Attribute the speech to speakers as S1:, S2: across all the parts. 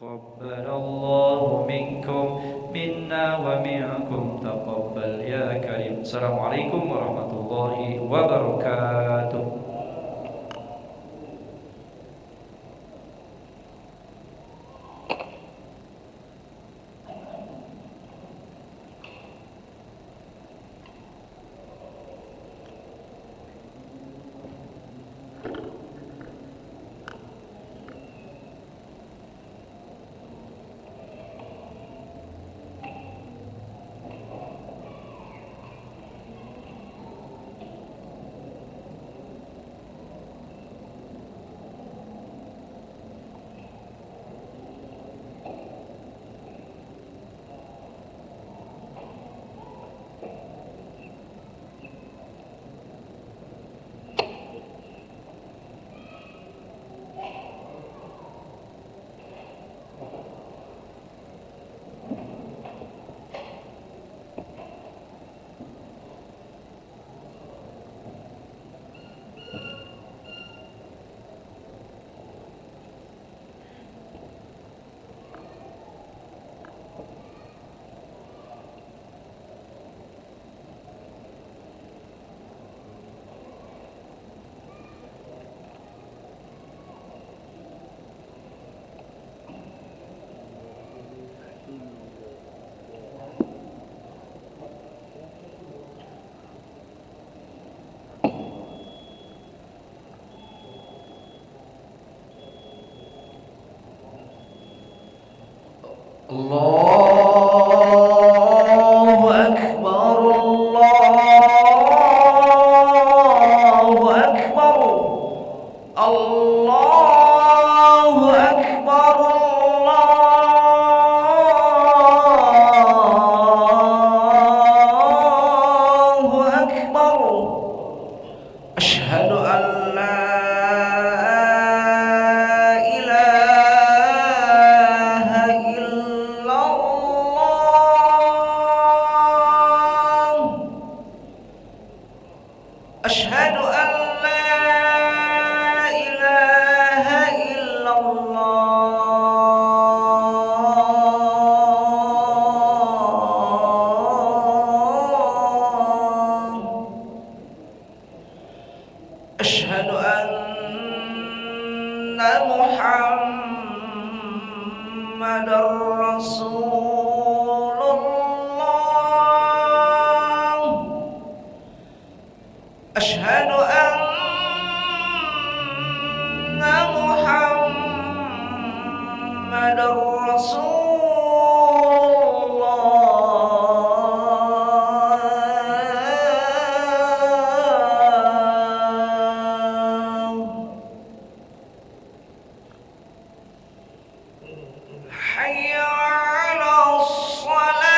S1: تقبل الله منكم منا ومنكم تقبل يا كريم. السلام عليكم ورحمة الله وبركاته. Allahu Akbar, Allahu Akbar, Allahu Akbar, Allahu Akbar. Asyhadu an la أشهد أن لا إله إلا الله. أشهد أن محمدا رسول الله. أشهد أن محمدا رسول الله. حي على الصلاة.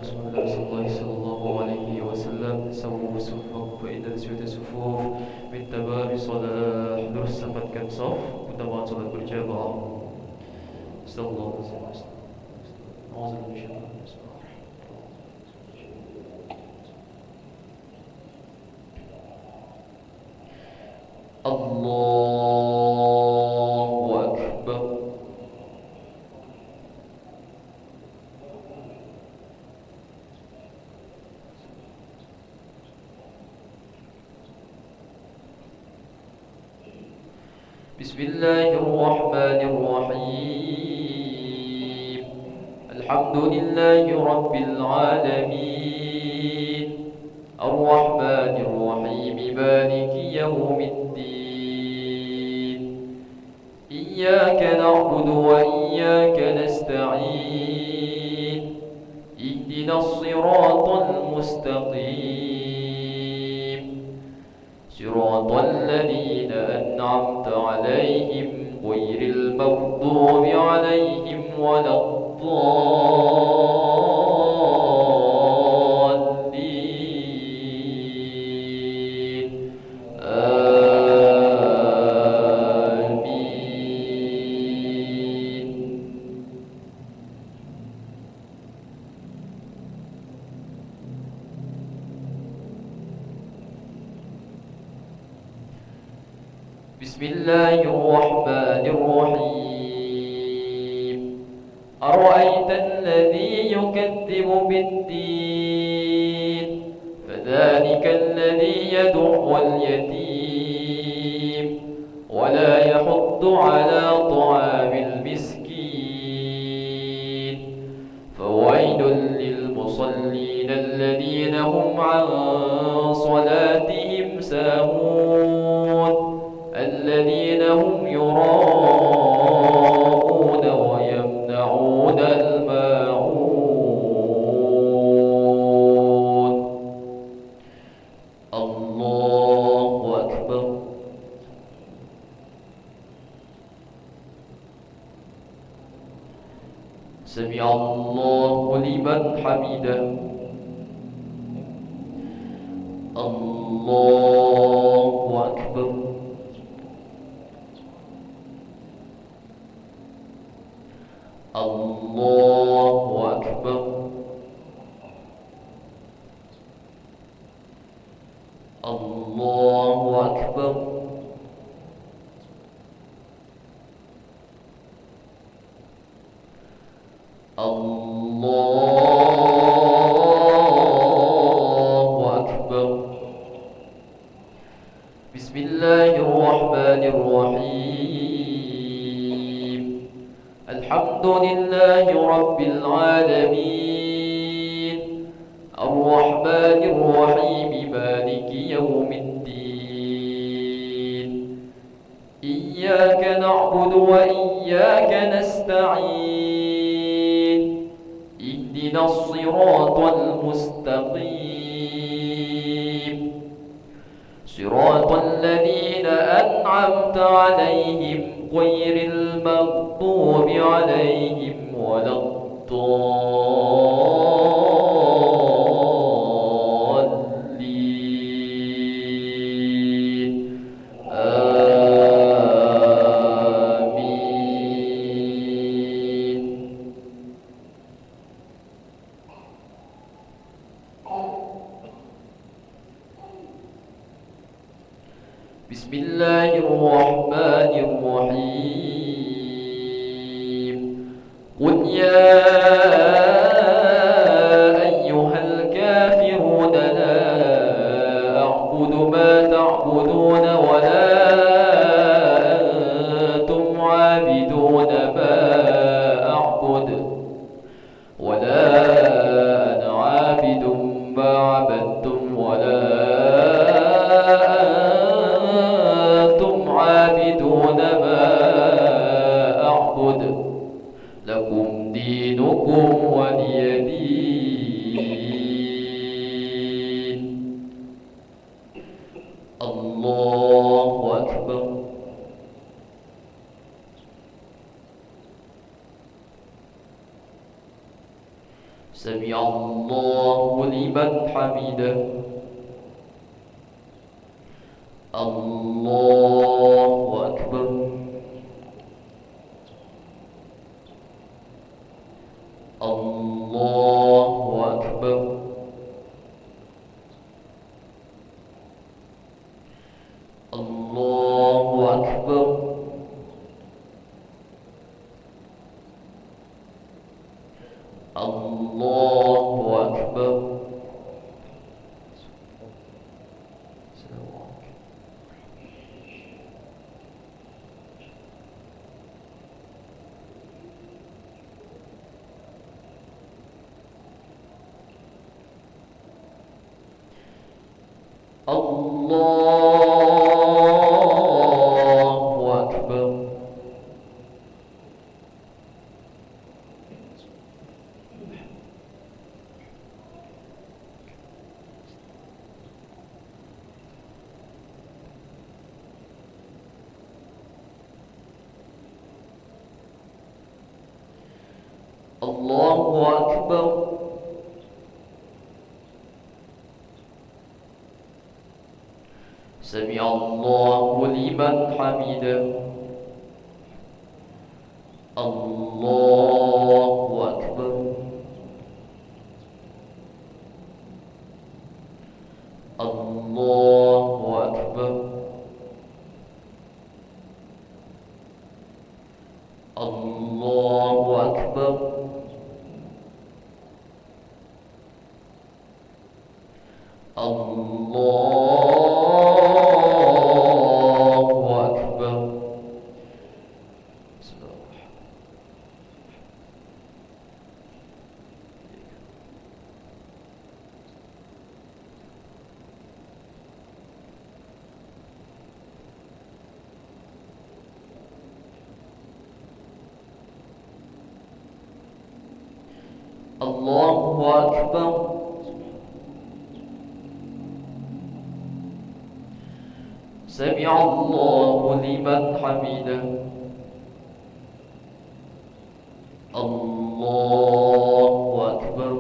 S2: رسول الله صلى الله عليه وسلم سووا صفوفكم فإن سجود الصفوف من تمام الصلاة. Terus dapatkan saf utamaan salat berjamaah. Sallallahu alaihi wasallam. Allahu Akbar. Bismillahirrahmanirrahim. Alhamdulillahi Rabbil alamin. Ar-Rahmanir-Rahim. Maliki yawmiddin. Iyyaka na'budu wa iyyaka nasta'in. Ihdinas siratal mustaqim. Siratal ladzina an'amta 'alaihim ghairil maghdubi 'alaihim waladdallin. Amin. Bismillahirrahmanirrahim. Ara'aita alladhi yukazzibu bid-din fadhalika alladhi yad'u al-yatim wa la yahuddu 'ala ta'amil miskin fawailul lil musallin alladhina hum 'an salatihim sahun الذين هم يراءون ويمنعون الماعون. الله أكبر. سمع الله لمن حمده. الله أكبر. Allahu Akbar. Allahu Akbar. Allahu Akbar. Bismillahirrahmanirrahim. Alhamdulillahi Rabbil alamin. Ar-Rahmanir-Rahim. Maliki yawmiddin. Iyyaka na'budu wa iyyaka nasta'in. Ihdinas siratal mustaqim. Siratal ladzina an'amta 'alaihim ghairil maghdubi 'alaihim waladdallin. Amin. Bismillahirrahmanirrahim. Qul ya ayyuhal kafirun la a'budu ma ta'budun wa la antum 'abidun ma a'budu wa la ana 'abidun ma 'abadtum wa la عابدون ما أعبد لكم دينكم ولي دين. الله أكبر. سمع الله لمن حمده. الله أكبر. الله أكبر. الله أكبر. الله أكبر. الله أكبر. الله أكبر. سمع الله لمن حمده. الله أكبر. الله أكبر. الله أكبر. الله أكبر. الله أكبر. سمع الله لمن حمده. الله أكبر.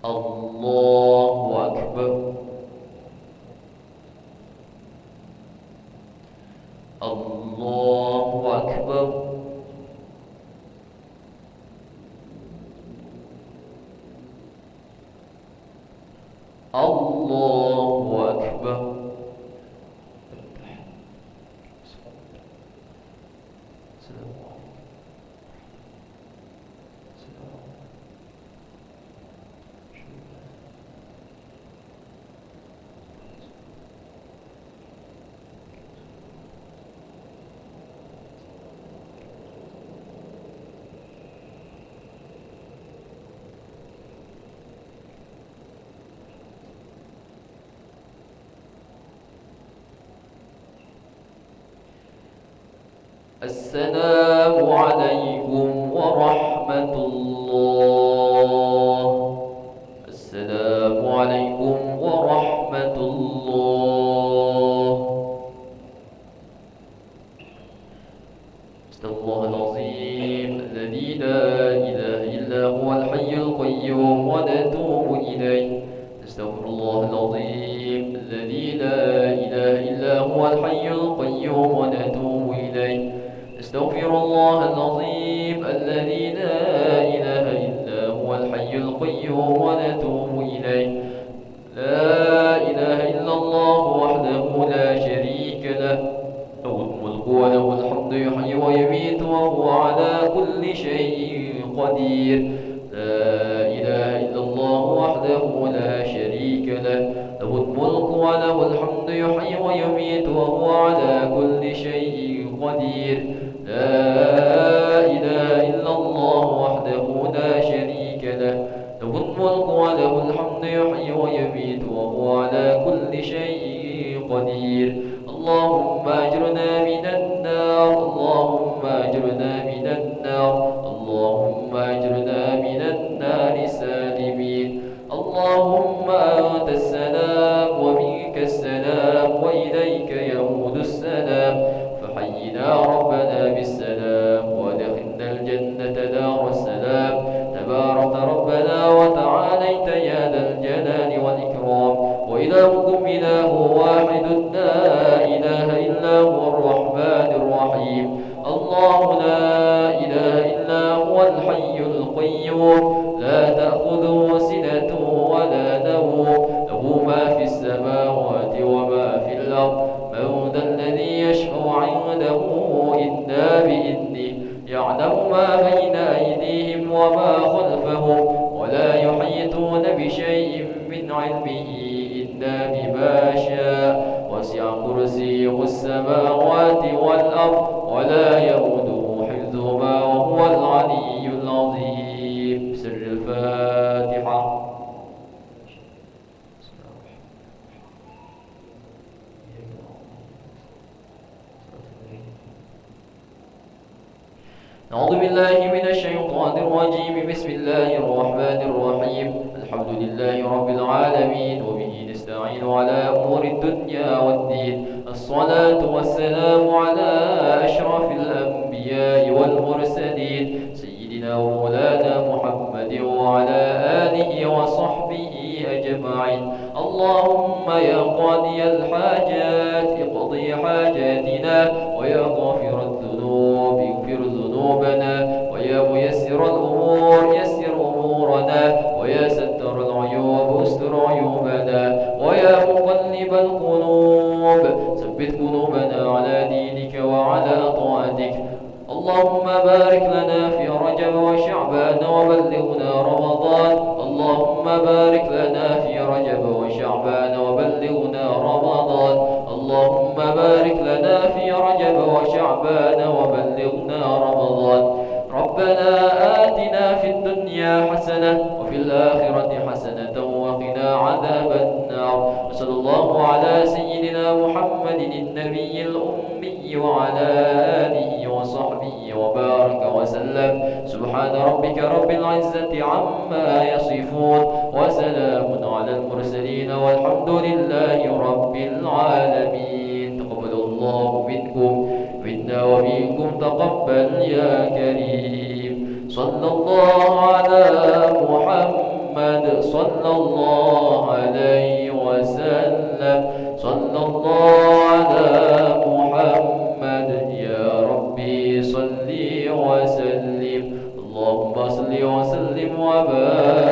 S2: الله أكبر. الله أكبر. الله أكبر. السلام عليكم ورحمة الله. السلام عليكم ورحمة الله. استغفر الله العظيم الذي لا إله إلا هو الحي القيوم ونتوب إليه. استغفر الله العظيم الذي لا إله إلا هو الحي القيوم ونتوب إليه. استغفر الله العظيم الذي لا إله إلا هو الحي القيوم ونتوب إليه. لا إله إلا الله وحده لا شريك له، له الملك وله الحمد يحيي ويميت وهو على كل شيء قدير. لا إله إلا الله وحده لا شريك له، له الملك وله الحمد يحيي ويميت وهو على كل شيء قدير. لا إله إلا الله وحده لا شريك له، له الملك وله الحمد يحيي ويميت وهو على كل شيء قدير. اللهم أجرنا من النار. اللهم أجرنا من النار. اللهم أجرنا من النار سالمين. اللهم أنت السلام ومنك السلام وإليك يعود السلام، فحينا ربنا بالسلام وما خلفهم ولا يحيطون بشيء من علمه إلا بما شاء وسع كرسيه السماوات والأرض ولا يؤوده حفظهما وهو العلي العظيم. سر الفاتحة. أعوذ بالله من الشيطان الرجيم. بسم الله الرحمن الرحيم. الحمد لله رب العالمين وبه نستعين على أمور الدنيا والدين. الصلاة والسلام على أشرف الأنبياء والمرسلين سيدنا ومولانا محمد وعلى آله وصحبه أجمعين. اللهم يا قاضي الحاجات اقضي حاجاتنا ويا غافر الذنوب اغفر ذنوبنا ويا ميسر الأمور يسر أمورنا ويا ستر العيوب استر عيوبنا ويا مقلب القلوب ثبت قلوبنا على دينك وعلى طاعتك. اللهم بارك لنا في رجب وشعبان وبلغنا رمضان. اللهم بارك لنا في رجب وشعبان وبلغنا رمضان. اللهم بارك لنا في رجب وشعبان وبلغنا رمضان. ربنا آتنا في الدنيا حسنة وفي الآخرة حسنة وقنا عذاب النار. وصلى الله على سيدنا محمد النبي الأمي وعلى آله وصحبه وبارك وسلم. سبحان ربك رب العزة عما يصفون وسلام على المرسلين والحمد لله رب العالمين. تقبل الله منكم منا ومنكم تقبل يا كريم. صلى الله على محمد صلى الله عليه وسلم. صلى الله على محمد يا ربي صل وسلم. اللهم صل وسلم وبارك